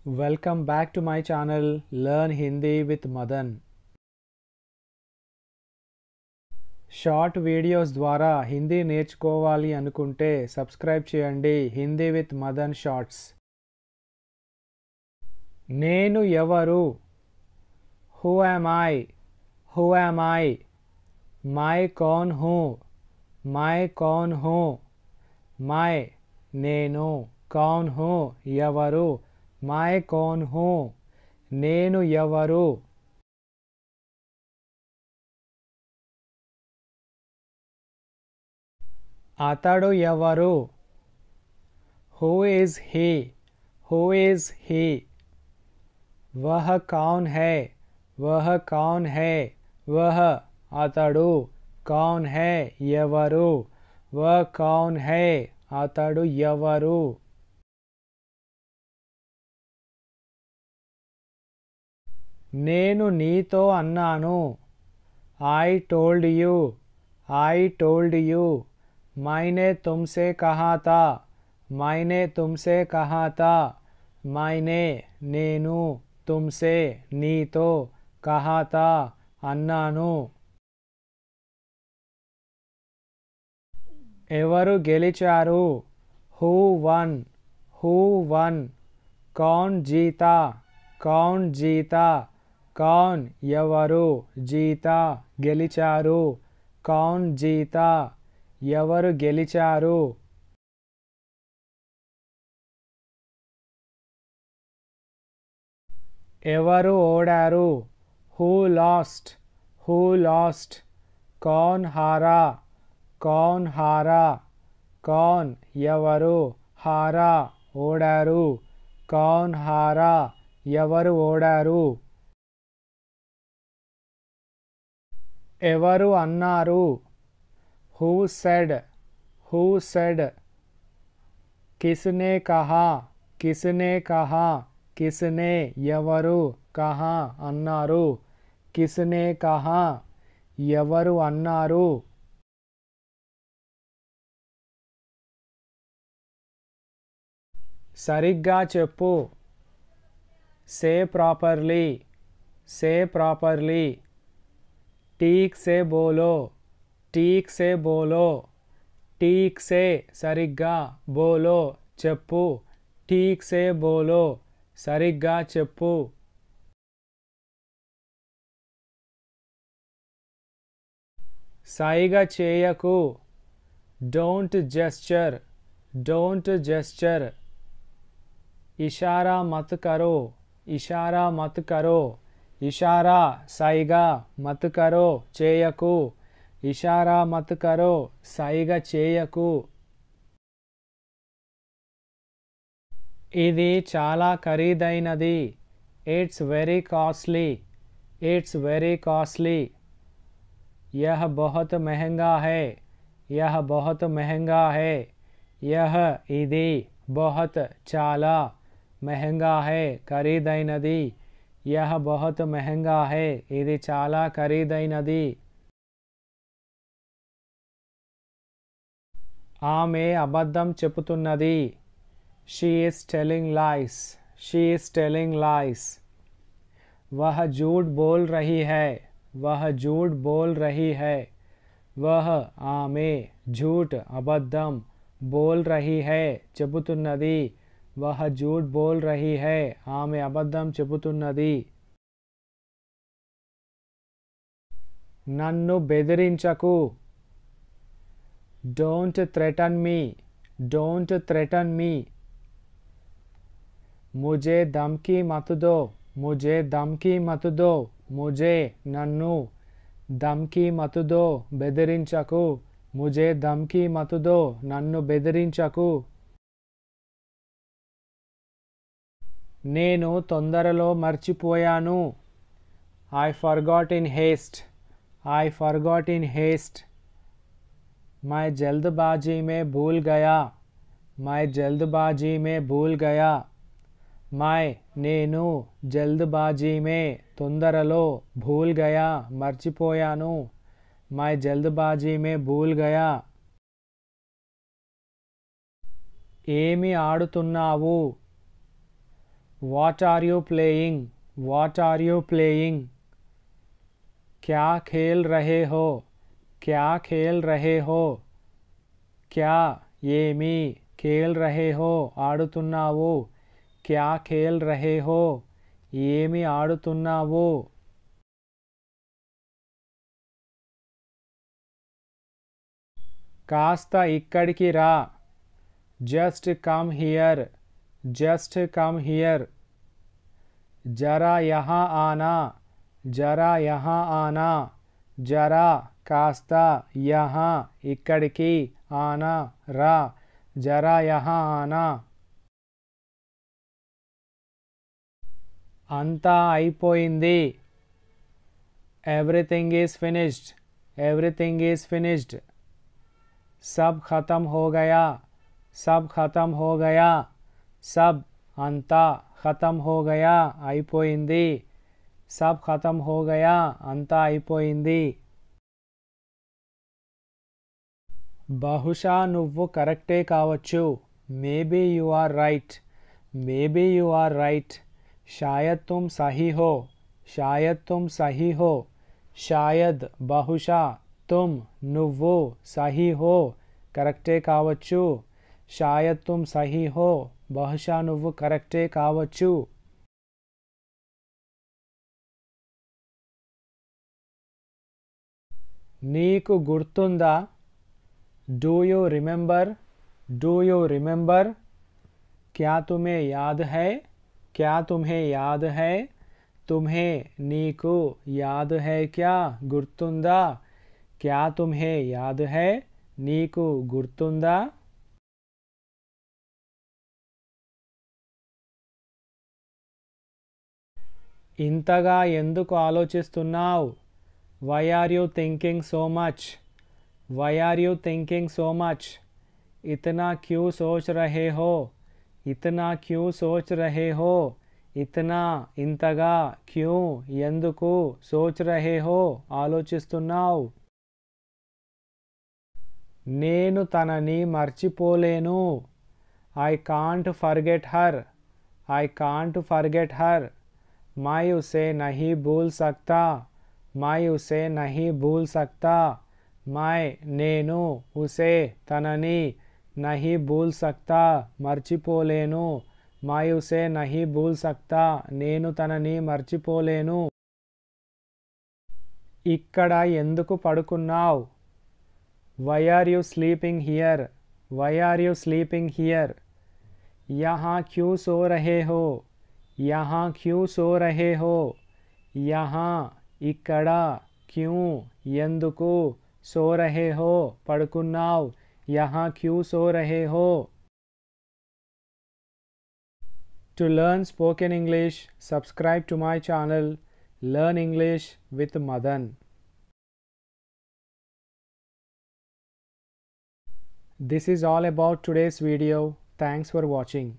Welcome back to my channel Learn Hindi with Madan. Short videos ద్వారా హిందీ నేర్చుకోవాలి అనుకుంటే subscribe చేయండి హిందీ విత్ మదన్ షార్ట్స్. నేను ఎవరు? Who am I? Who am I? మై కౌన్ హూ? మై కౌన్ హూ? మై నేను, కౌన్ హూ ఎవరు, మై కౌన్ హూ నేను ఎవరు. అతడు ఎవరు? Who is he? Who is he? వహ కౌన్ హై? వహ కౌన్ హై? వహ అతడు, కౌన్ హై ఎవరు, వహ కౌన్ హై అతడు ఎవరు. నేను నీతో అన్నాను. I told you. I told you. मैंने तुमसे कहा था. मैंने तुमसे कहा था. मैंने నేను, तुमसे నీతో, कहा था అన్నాను. ఎవరు గెలిచారు? Who won? Who won? కౌన్ జీతా? కౌన్ జీతా? కౌన్ ఎవరు, జీతా గెలిచారు, కౌన్ జీతా ఎవరు గెలిచారు. ఎవరు ఓడారు? Who lost? Who lost? కౌన్ హారా? కౌన్ హారా? కౌన్ ఎవరు, హారా ఓడారు, కౌన్ హారా ఎవరు ఓడారు. ఎవరు అన్నారు? Who said? Who said? కిస్నే కహా? కిస్నే కహా? కిస్నే ఎవరు, కహా అన్నారు, కిస్నే కహా ఎవరు అన్నారు. సరిగ్గా చెప్పు. Say properly. Say properly. టీక్ సే బోలో. టీక్ సే బోలో. టీక్ సే సరిగ్గా, బోలో చెప్పు, ఠీక్ సే బోలో సరిగ్గా చెప్పు. సైగ చేయకు. Don't gesture. Don't gesture. ఇషారా మత్ కరో. ఇషారా మత్ కరో. ఇషారా సైగా, మత్ కరో చేయకు, ఇషారా మత్ కరో సైగ చేయకు. ఇది చాలా ఖరీదైనది. It's very costly. It's very costly. यह बहुत महंगा है. यह बहुत महंगा है. यह ఇది, बहुत చాలా, महंगा है ఖరీదైనది. यह बहुत महंगा है ఇది చాలా ఖరీదైనది. ఆమె అబద్ధం చెబుతున్నది. She is telling lies. She is telling లైస్. वह झूठ बोल रही है. वह झूठ बोल रही है. वह ఆమె, झूठ అబద్ధం, बोल रही है చెబుతున్నది. वह झूठ बोल रही है ఆమె అబద్ధం చెబుతున్నది. నన్ను బెదిరించకు. Don't threaten me. Don't threaten me. मुझे धमकी मत दो. मुझे धमकी मत दो. मुझे నన్ను, ధమ్కీ మత్ దో బెదిరించకు. ముజే ధమ్కీ మత్ దో నన్ను బెదిరించకు. నేను తొందరలో మర్చిపోయాను. I forgot in Heist. I forgot in Heist. मैं जल्दबाजी में भूल गया. मैं जल्दबाजी में भूल गया. मैं నేను జల్ద్బాజీ మే తొందరలో, భూల్ గయా మర్చిపోయాను. मैं जल्दबाजी में भूल गया. ఏమి ఆడుతున్నావు? What are you playing? What are you playing? क्या खेल रहे हो? क्या खेल रहे हो? क्या ఏమి खेल रहे हो ఆడుతున్నావు? क्या खेल रहे हो? ఏమి ఆడుతున్నావు? కాస్త ఇక్కడికి రా. Just come here. Just come here. जरा यहाँ आना. जरा यहाँ आना. जरा కాస్త यहाँ ఇక్కడికి आना రా. जरा यहाँ आना. అంతా అయిపోయింది. Everything is finished. Everything is finished. सब खत्म हो गया. सब खत्म हो गया. सब అంతా खत्म हो गया అయిపోయింది. सब खत्म हो गया అంతా అయిపోయింది. బహుశా నువ్వు కరెక్టే కావచ్చు. Maybe you are right. Maybe you are right. शायद तुम सही हो. शायद तुम सही हो. शायद బహుశా तुम నువ్వు सही हो కరెక్టే కావచ్చు. शायद तुम सही हो బహుశా నువ్వు కరెక్టే కావచ్చు. నీకు గుర్తుందా? Do you remember? Do you remember? क्या तुम्हें याद है? क्या तुम्हें याद है? तुम्हें నీకు याद है क्या? గుర్తుందా? क्या तुम्हें याद है? నీకు గుర్తుందా? ఇంతగా ఎందుకు ఆలోచిస్తున్నావు? Why are you thinking so much? Why are you thinking so much? इतना क्यों सोच रहे हो? इतना क्यों सोच रहे हो? इतना ఇంతగా क्यों ఎందుకు सोच रहे हो ఆలోచిస్తున్నావు? నేను తనని మర్చిపోలేను. I can't forget her. I can't forget her. मैं उसे नहीं भूल सकता. मैं उसे नहीं भूल सकता. मैं నేను उसे తనని नहीं भूल सकता మర్చిపోలేను. मैं उसे नहीं भूल सकता నేను తనని మర్చిపోలేను. ఇక్కడ ఎందుకు పడుకున్నావు? Why are you sleeping here? Why are you sleeping here? यहाँ क्यों सो रहे हो? यहाँ क्यों सो रहे हो? यहाँ ఇక్కడ क्यों ఎందుకు सो रहे हो పడుకున్నావు. यहाँ क्यों सो रहे हो? To learn spoken English, subscribe to my channel Learn English with Madan. This is all about today's video. Thanks for watching.